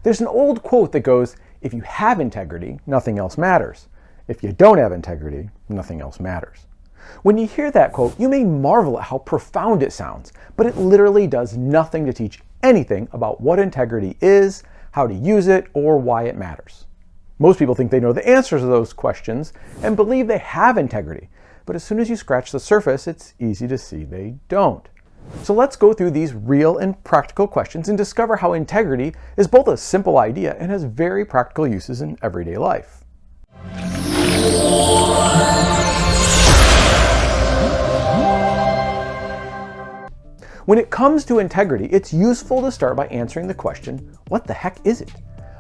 There's an old quote that goes, if you have integrity, nothing else matters. If you don't have integrity, nothing else matters. When you hear that quote, you may marvel at how profound it sounds, but it literally does nothing to teach anything about what integrity is, how to use it, or why it matters. Most people think they know the answers to those questions and believe they have integrity, but as soon as you scratch the surface, it's easy to see they don't. So let's go through these real and practical questions and discover how integrity is both a simple idea and has very practical uses in everyday life. When it comes to integrity, it's useful to start by answering the question, what the heck is it?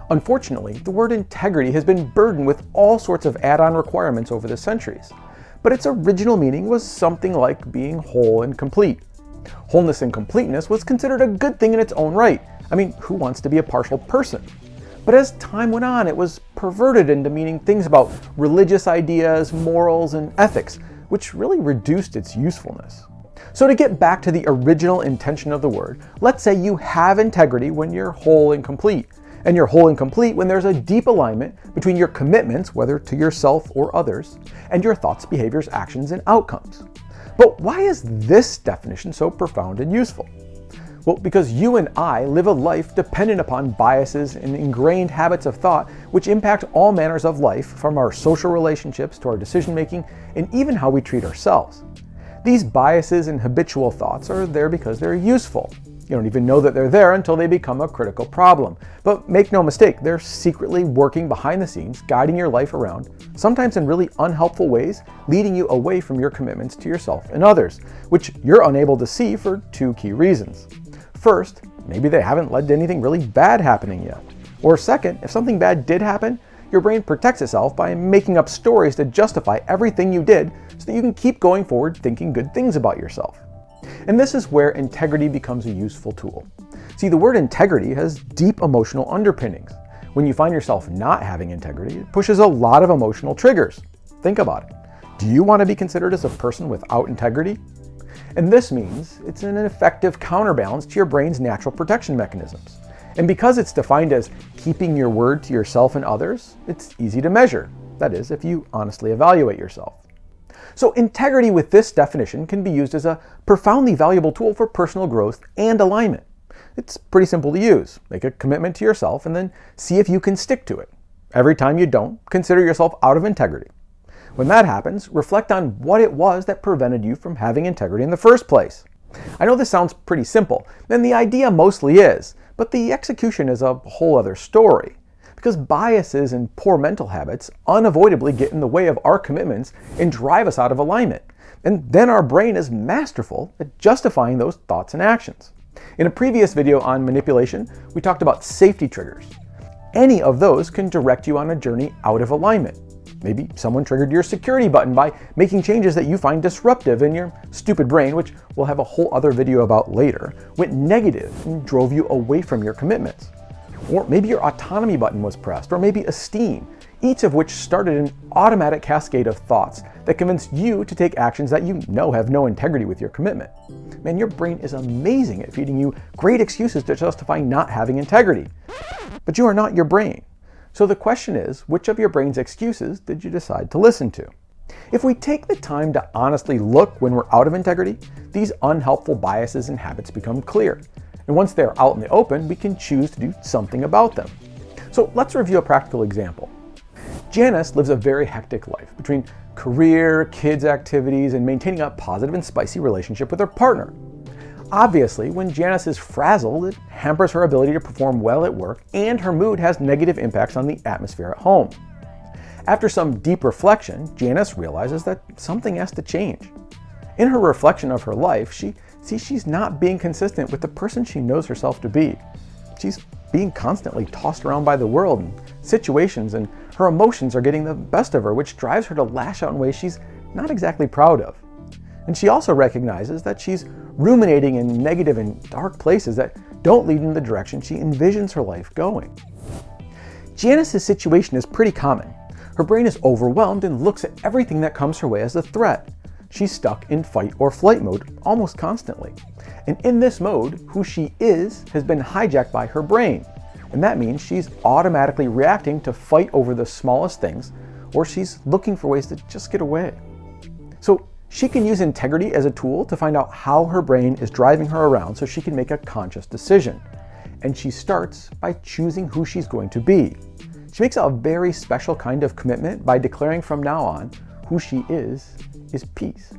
Unfortunately, the word integrity has been burdened with all sorts of add-on requirements over the centuries, but its original meaning was something like being whole and complete. Wholeness and completeness was considered a good thing in its own right. I mean, who wants to be a partial person? But as time went on, it was perverted into meaning things about religious ideas, morals, and ethics, which really reduced its usefulness. So to get back to the original intention of the word, let's say you have integrity when you're whole and complete. And you're whole and complete when there's a deep alignment between your commitments, whether to yourself or others, and your thoughts, behaviors, actions, and outcomes. But why is this definition so profound and useful? Well, because you and I live a life dependent upon biases and ingrained habits of thought which impact all manners of life, from our social relationships to our decision making and even how we treat ourselves. These biases and habitual thoughts are there because they're useful. You don't even know that they're there until they become a critical problem. But make no mistake, they're secretly working behind the scenes, guiding your life around, sometimes in really unhelpful ways, leading you away from your commitments to yourself and others, which you're unable to see for two key reasons. First, maybe they haven't led to anything really bad happening yet. Or second, if something bad did happen, your brain protects itself by making up stories to justify everything you did so that you can keep going forward thinking good things about yourself. And this is where integrity becomes a useful tool. See, the word integrity has deep emotional underpinnings. When you find yourself not having integrity, it pushes a lot of emotional triggers. Think about it. Do you want to be considered as a person without integrity? And this means it's an effective counterbalance to your brain's natural protection mechanisms. And because it's defined as keeping your word to yourself and others, it's easy to measure. That is, if you honestly evaluate yourself. So integrity with this definition can be used as a profoundly valuable tool for personal growth and alignment. It's pretty simple to use. Make a commitment to yourself and then see if you can stick to it. Every time you don't, consider yourself out of integrity. When that happens, reflect on what it was that prevented you from having integrity in the first place. I know this sounds pretty simple, and the idea mostly is, but the execution is a whole other story. Because biases and poor mental habits unavoidably get in the way of our commitments and drive us out of alignment. And then our brain is masterful at justifying those thoughts and actions. In a previous video on manipulation, we talked about safety triggers. Any of those can direct you on a journey out of alignment. Maybe someone triggered your security button by making changes that you find disruptive, and your stupid brain, which we'll have a whole other video about later, went negative and drove you away from your commitments. Or maybe your autonomy button was pressed, or maybe esteem, each of which started an automatic cascade of thoughts that convinced you to take actions that you know have no integrity with your commitment. Man, your brain is amazing at feeding you great excuses to justify not having integrity. But you are not your brain. So the question is, which of your brain's excuses did you decide to listen to? If we take the time to honestly look when we're out of integrity, these unhelpful biases and habits become clear. And once they're out in the open, we can choose to do something about them. So let's review a practical example. Janice lives a very hectic life between career, kids' activities, and maintaining a positive and spicy relationship with her partner. Obviously, when Janice is frazzled, it hampers her ability to perform well at work, and her mood has negative impacts on the atmosphere at home. After some deep reflection, Janice realizes that something has to change. In her reflection of her life, she sees she's not being consistent with the person she knows herself to be. She's being constantly tossed around by the world and situations, and her emotions are getting the best of her, which drives her to lash out in ways she's not exactly proud of. And she also recognizes that she's ruminating in negative and dark places that don't lead in the direction she envisions her life going. Janice's situation is pretty common. Her brain is overwhelmed and looks at everything that comes her way as a threat. She's stuck in fight or flight mode almost constantly. And in this mode, who she is has been hijacked by her brain. And that means she's automatically reacting to fight over the smallest things, or she's looking for ways to just get away. So she can use integrity as a tool to find out how her brain is driving her around so she can make a conscious decision. And she starts by choosing who she's going to be. She makes a very special kind of commitment by declaring from now on who she is peace.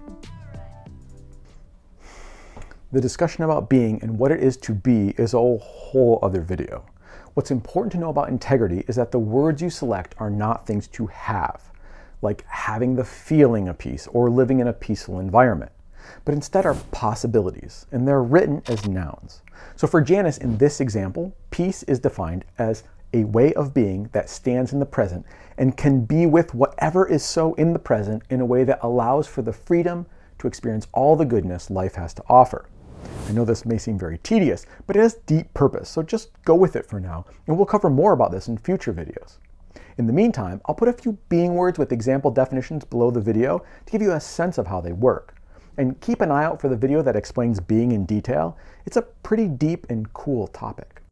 The discussion about being and what it is to be is a whole other video. What's important to know about integrity is that the words you select are not things to have, like having the feeling of peace or living in a peaceful environment, but instead are possibilities, and they're written as nouns. So for Janice in this example, peace is defined as a way of being that stands in the present and can be with whatever is so in the present in a way that allows for the freedom to experience all the goodness life has to offer. I know this may seem very tedious, but it has deep purpose, so just go with it for now, and we'll cover more about this in future videos. In the meantime, I'll put a few being words with example definitions below the video to give you a sense of how they work. And keep an eye out for the video that explains being in detail. It's a pretty deep and cool topic.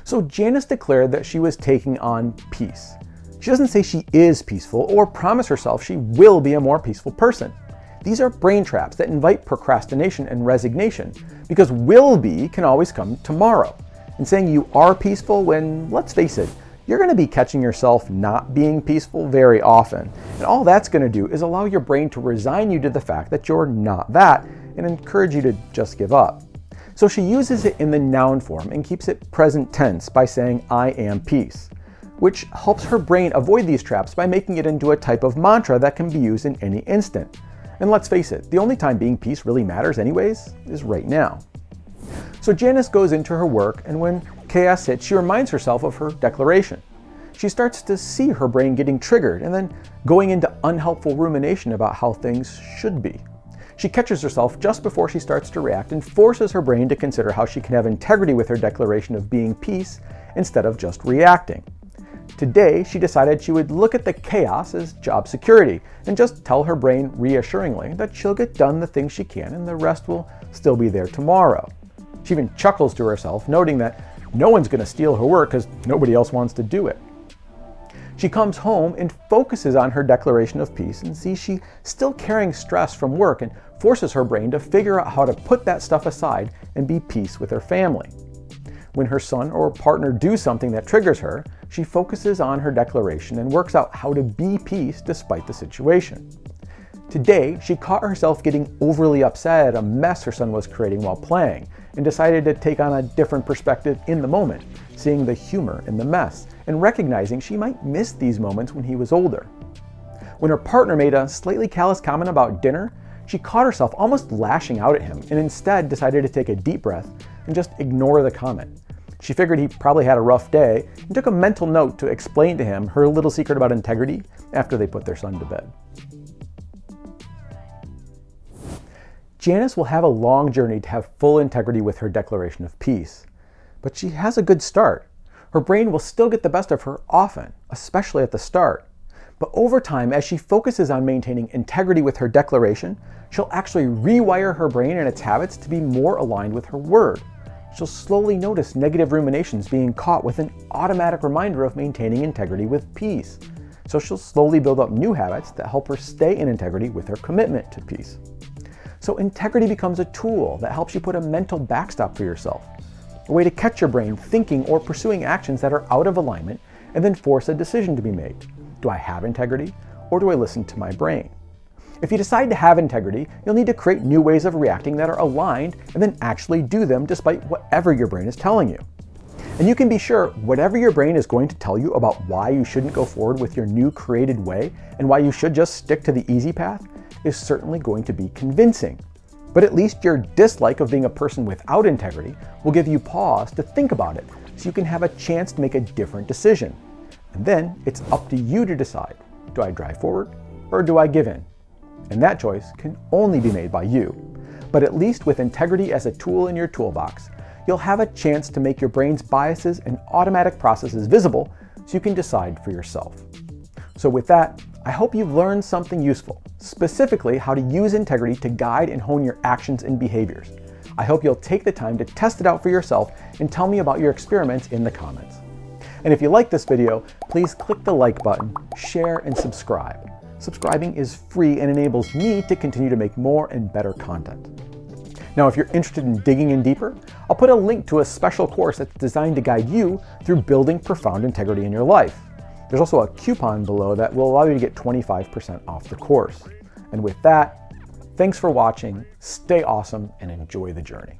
So Janice declared that she was taking on peace. She doesn't say she is peaceful or promise herself she will be a more peaceful person. These are brain traps that invite procrastination and resignation, because will be can always come tomorrow. And saying you are peaceful when, let's face it, you're going to be catching yourself not being peaceful very often. And all that's going to do is allow your brain to resign you to the fact that you're not that and encourage you to just give up. So she uses it in the noun form and keeps it present tense by saying, I am peace, which helps her brain avoid these traps by making it into a type of mantra that can be used in any instant. And let's face it, the only time being peace really matters anyways is right now. So Janice goes into her work, and when chaos hits, she reminds herself of her declaration. She starts to see her brain getting triggered and then going into unhelpful rumination about how things should be. She catches herself just before she starts to react and forces her brain to consider how she can have integrity with her declaration of being peace instead of just reacting. Today, she decided she would look at the chaos as job security and just tell her brain reassuringly that she'll get done the things she can and the rest will still be there tomorrow. She even chuckles to herself, noting that no one's going to steal her work because nobody else wants to do it. She comes home and focuses on her declaration of peace and sees she's still carrying stress from work and forces her brain to figure out how to put that stuff aside and be peace with her family. When her son or partner do something that triggers her, she focuses on her declaration and works out how to be peace despite the situation. Today, she caught herself getting overly upset at a mess her son was creating while playing and decided to take on a different perspective in the moment, seeing the humor in the mess and recognizing she might miss these moments when he was older. When her partner made a slightly callous comment about dinner, she caught herself almost lashing out at him and instead decided to take a deep breath and just ignore the comment. She figured he probably had a rough day and took a mental note to explain to him her little secret about integrity after they put their son to bed. Janice will have a long journey to have full integrity with her declaration of peace, but she has a good start. Her brain will still get the best of her often, especially at the start. But over time, as she focuses on maintaining integrity with her declaration, she'll actually rewire her brain and its habits to be more aligned with her word. She'll slowly notice negative ruminations being caught with an automatic reminder of maintaining integrity with peace. So she'll slowly build up new habits that help her stay in integrity with her commitment to peace. So integrity becomes a tool that helps you put a mental backstop for yourself, a way to catch your brain thinking or pursuing actions that are out of alignment and then force a decision to be made. Do I have integrity, or do I listen to my brain? If you decide to have integrity, you'll need to create new ways of reacting that are aligned and then actually do them despite whatever your brain is telling you. And you can be sure whatever your brain is going to tell you about why you shouldn't go forward with your new created way and why you should just stick to the easy path is certainly going to be convincing. But at least your dislike of being a person without integrity will give you pause to think about it so you can have a chance to make a different decision. And then it's up to you to decide, do I drive forward or do I give in? And that choice can only be made by you. But at least with integrity as a tool in your toolbox, you'll have a chance to make your brain's biases and automatic processes visible so you can decide for yourself. So with that, I hope you've learned something useful, specifically how to use integrity to guide and hone your actions and behaviors. I hope you'll take the time to test it out for yourself and tell me about your experiments in the comments. And if you like this video, please click the like button, share, and subscribe. Subscribing is free and enables me to continue to make more and better content. Now, if you're interested in digging in deeper, I'll put a link to a special course that's designed to guide you through building profound integrity in your life. There's also a coupon below that will allow you to get 25% off the course. And with that, thanks for watching, stay awesome, and enjoy the journey.